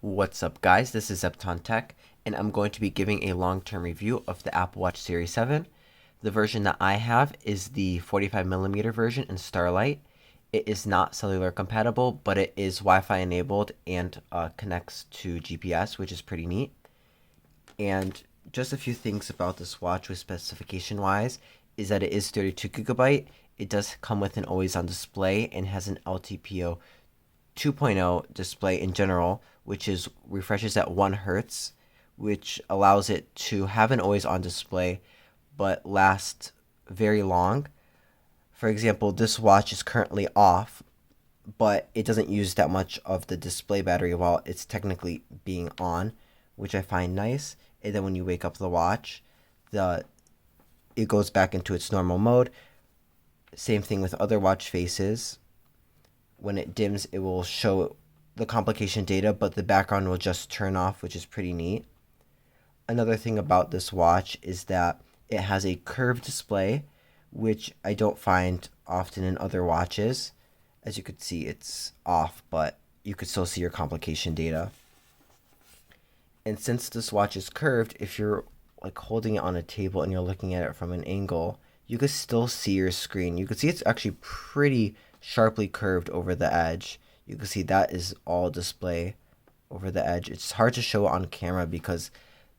What's up, guys? This is Zepton Tech, and I'm going to be giving a long-term review of the Apple Watch Series 7. The version that I have is the 45mm version in Starlight. It is not cellular compatible, but it is Wi-Fi enabled and connects to GPS, which is pretty neat. And just a few things about this watch with specification-wise is that it is 32GB. It does come with an always-on display and has an LTPO 2.0 display in general, which is refreshes at 1 Hz, which allows it to have an always-on display but last very long. For example, this watch is currently off, but it doesn't use that much of the display battery while it's technically being on, which I find nice. And then when you wake up the watch, it goes back into its normal mode. Same thing with other watch faces. When it dims, it will show the complication data, but the background will just turn off, which is pretty neat. Another thing about this watch is that it has a curved display, which I don't find often in other watches. As you could see, it's off, but you could still see your complication data. And since this watch is curved, if you're like holding it on a table and you're looking at it from an angle, you could still see your screen. You could see it's actually pretty sharply curved over the edge. You can see that is all display over the edge. It's hard to show on camera because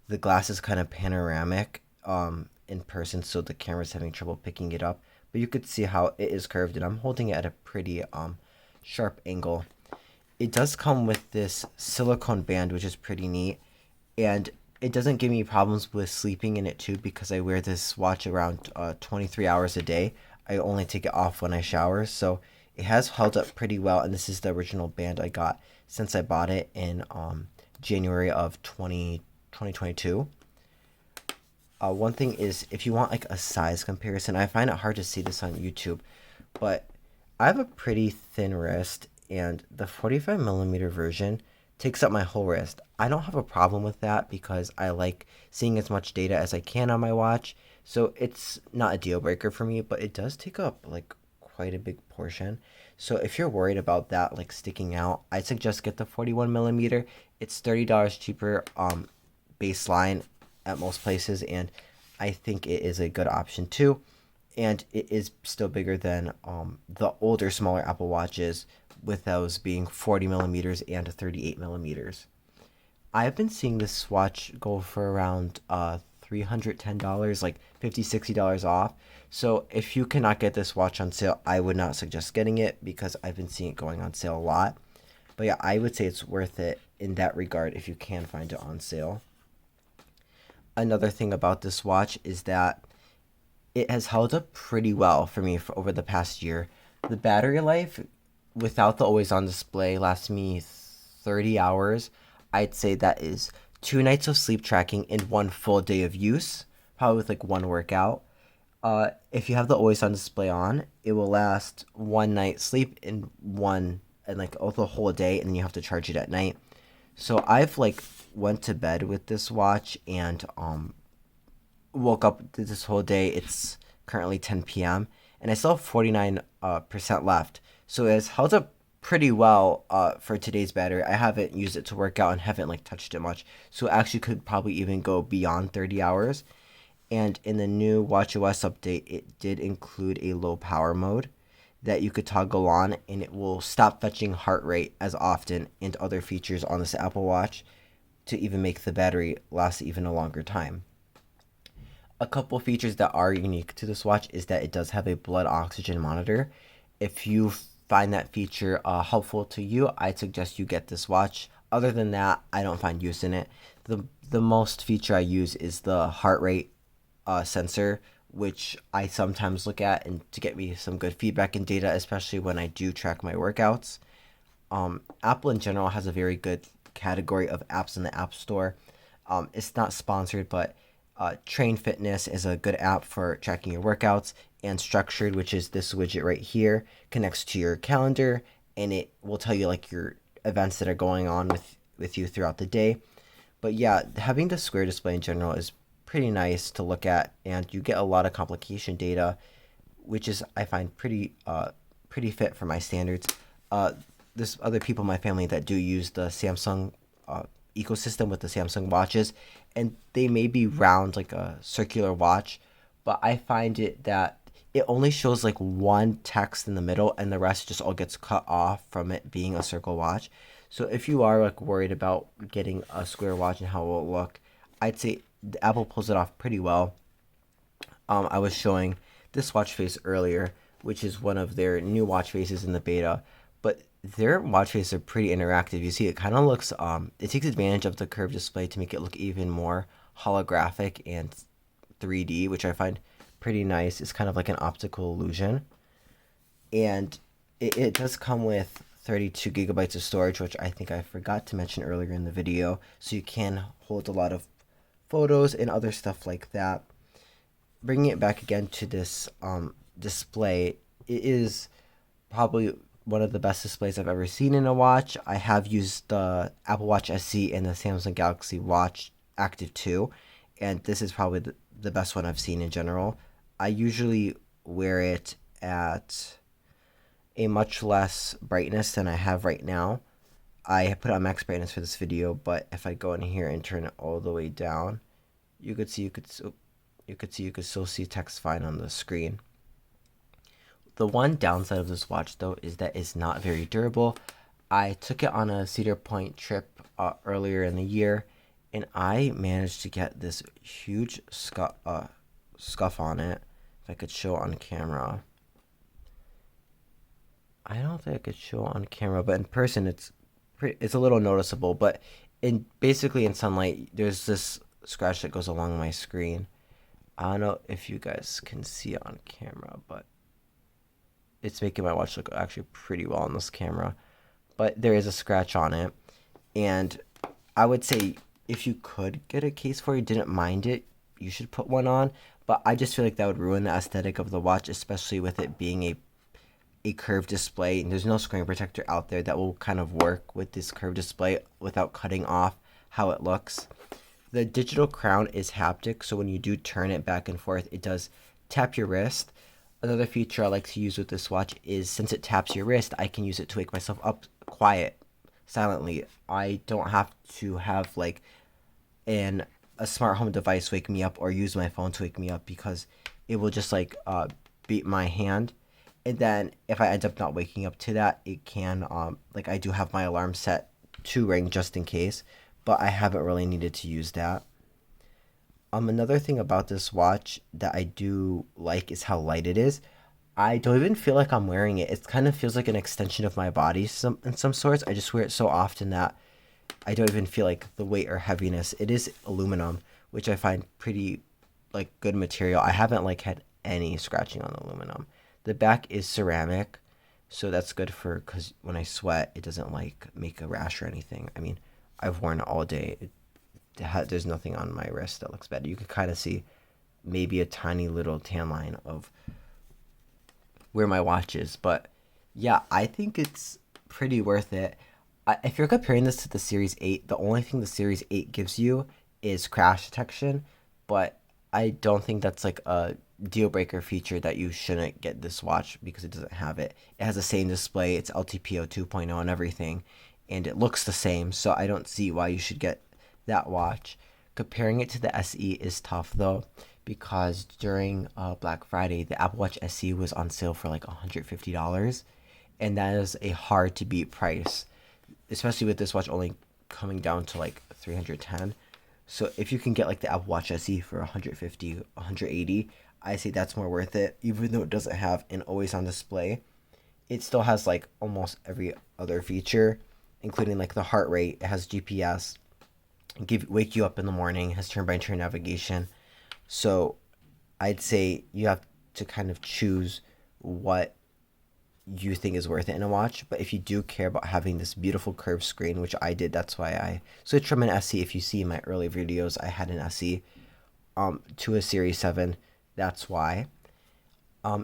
the glass is kind of panoramic in person, so the camera's having trouble picking it up. But you could see how it is curved, and I'm holding it at a pretty sharp angle. It does come with this silicone band, which is pretty neat, and it doesn't give me problems with sleeping in it too because I wear this watch around 23 hours a day. I only take it off when I shower, so it has held up pretty well, and this is the original band I got since I bought it in January of 2022. One thing is, if you want like a size comparison, I find it hard to see this on YouTube, but I have a pretty thin wrist, and the 45mm version takes up my whole wrist. I don't have a problem with that because I like seeing as much data as I can on my watch, so it's not a deal breaker for me, but it does take up like quite a big portion. So if you're worried about that like sticking out, I suggest get the 41mm. It's $30 cheaper baseline at most places, and I think it is a good option too. And it is still bigger than the older, smaller Apple Watches, with those being 40mm and 38mm. I've been seeing this watch go for around $310, like $50-$60 off. So if you cannot get this watch on sale, I would not suggest getting it because I've been seeing it going on sale a lot. But yeah, I would say it's worth it in that regard if you can find it on sale. Another thing about this watch is that it has held up pretty well for me for over the past year. The battery life without the always on display lasts me 30 hours. I'd say that is 2 nights of sleep tracking and 1 full day of use, probably with like 1 workout. If you have the always on display on, it will last 1 night sleep and like the whole day, and then you have to charge it at night. So I've like went to bed with this watch and woke up this whole day. It's currently 10 p.m. and I still have 49% left. So it's held up pretty well for today's battery. I haven't used it to work out and haven't like touched it much. So it actually could probably even go beyond 30 hours. And in the new watchOS update, it did include a low power mode that you could toggle on, and it will stop fetching heart rate as often and other features on this Apple Watch to even make the battery last even a longer time. A couple features that are unique to this watch is that it does have a blood oxygen monitor. If you find that feature helpful to you, I'd suggest you get this watch. Other than that, I don't find use in it. The most feature I use is the heart rate sensor, which I sometimes look at and to get me some good feedback and data, especially when I do track my workouts. Apple in general has a very good category of apps in the App Store. It's not sponsored, but Train Fitness is a good app for tracking your workouts, and Structured, which is this widget right here, connects to your calendar, and it will tell you like your events that are going on with you throughout the day. But yeah, having the square display in general is pretty nice to look at, and you get a lot of complication data, which is I find pretty fit for my standards. There's other people in my family that do use the Samsung ecosystem with the Samsung watches, and they may be round like a circular watch, but I find it that it only shows like one text in the middle and the rest just all gets cut off from it being a circle watch. So if you are like worried about getting a square watch and how it will look, I'd say the Apple pulls it off pretty well. I was showing this watch face earlier, which is one of their new watch faces in the beta, but their watch faces are pretty interactive. You see, it kind of looks, it takes advantage of the curved display to make it look even more holographic and 3D, which I find pretty nice. It's kind of like an optical illusion. And it does come with 32 gigabytes of storage, which I think I forgot to mention earlier in the video. So you can hold a lot of photos and other stuff like that. Bringing it back again to this display, it is probably one of the best displays I've ever seen in a watch. I have used the Apple Watch SE and the Samsung Galaxy Watch Active 2, and this is probably the best one I've seen in general. I usually wear it at a much less brightness than I have right now. I put on max brightness for this video, but if I go in here and turn it all the way down, you could still see text fine on the screen. The one downside of this watch though is that it's not very durable. I took it on a Cedar Point trip earlier in the year, and I managed to get this huge scuff on it. If I could show on camera. I don't think I could show on camera, but in person it's a little noticeable. But basically in sunlight, there's this scratch that goes along my screen. I don't know if you guys can see it on camera, but it's making my watch look actually pretty well on this camera. But there is a scratch on it, and I would say if you could get a case for it, didn't mind it, you should put one on. But I just feel like that would ruin the aesthetic of the watch, especially with it being a curved display, and there's no screen protector out there that will kind of work with this curved display without cutting off how it looks. The digital crown is haptic, so when you do turn it back and forth, it does tap your wrist. Another feature I like to use with this watch is since it taps your wrist, I can use it to wake myself up quiet, silently. I don't have to have like a smart home device wake me up or use my phone to wake me up, because it will just like beat my hand. And then if I end up not waking up to that, it can like I do have my alarm set to ring just in case, but I haven't really needed to use that. Another thing about this watch that I do like is how light it is. I don't even feel like I'm wearing it. It kind of feels like an extension of my body in some sorts. I just wear it so often that I don't even feel like the weight or heaviness. It is aluminum, which I find pretty like good material. I haven't like had any scratching on the aluminum. The back is ceramic, so that's good because when I sweat, it doesn't like make a rash or anything. I mean, I've worn it all day. There's nothing on my wrist that looks bad. You could kind of see maybe a tiny little tan line of where my watch is. But yeah, I think it's pretty worth it. If you're comparing this to the Series 8, the only thing the Series 8 gives you is crash detection. But I don't think that's like a deal breaker feature that you shouldn't get this watch because it doesn't have it. It has the same display. It's LTPO 2.0 and everything. And it looks the same. So I don't see why you should get that watch. Comparing it to the SE is tough though, because during Black Friday, the Apple Watch SE was on sale for like $150, and that is a hard to beat price, especially with this watch only coming down to like $310. So if you can get like the Apple Watch SE for $150, $180, I say that's more worth it. Even though it doesn't have an always on display, it still has like almost every other feature, including like the heart rate. It has GPS, wake you up in the morning, has turn-by-turn navigation. So I'd say you have to kind of choose what you think is worth it in a watch. But if you do care about having this beautiful curved screen, which I did, that's why I switched from an SE. If you see in my early videos, I had an SE to a Series 7. That's why.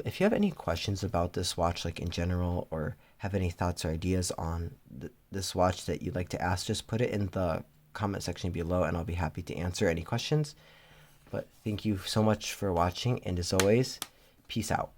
If you have any questions about this watch, like in general, or have any thoughts or ideas on this watch that you'd like to ask, just put it in the comment section below and I'll be happy to answer any questions. But thank you so much for watching, and as always, peace out.